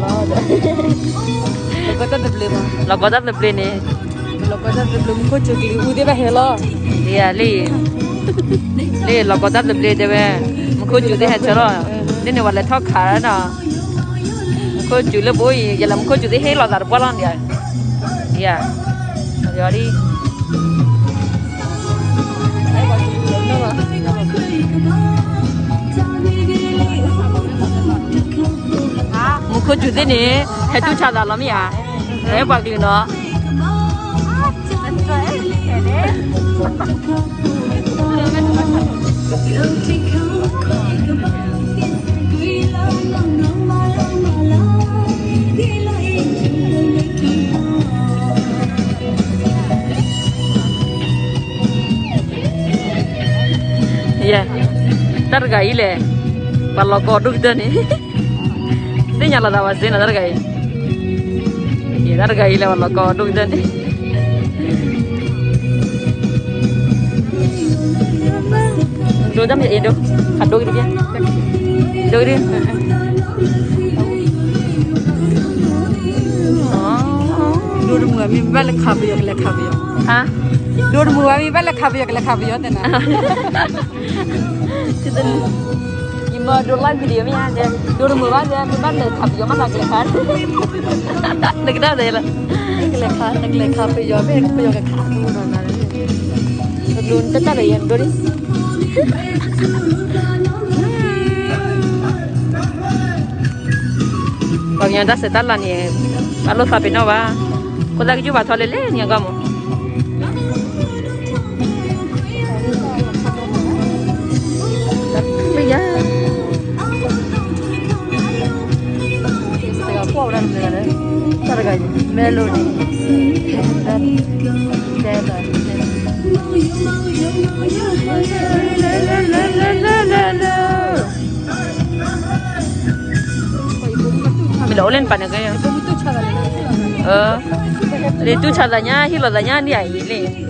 lo lo có rất là bền nè lo có rất là bền có chụp cái udah bah lo iya li lo có rất là bền đấy bé mình có chụp đấy hết rồi nên làวันละทอดขาเนาะcó chụp là bôi giờ làm có chụp đấy hết lo dar bao lần vậy iya giờ đi một khối chủ thế này hay chú cha đã lắm ya đấy bạc liền đó ya tergai le kalau kau duduk nih ini nyala dah wasin tergai ya tergai le kalau kau duduk nih dua jam ya itu kado gitu ya dua gitu dua rumah mi balik kafe ya ah dua rumah mi balik kafe ya tena kita ima dua live video mi ada dua rumah ada mi balik kafe ya mana kelihatan nak kita ada lah nak kafe ya mi kafe ya kafe mana belum tetap ada yang dua Pagnya dah setal lah ni, kalau sampai nawa, kau lagi juga thole le ni kamu. Tapi ya, setengah kau orang mana? Tergai melodi, dan jalan. Bilo lên pada kaya. Itu caranya, hilodanya dia ini.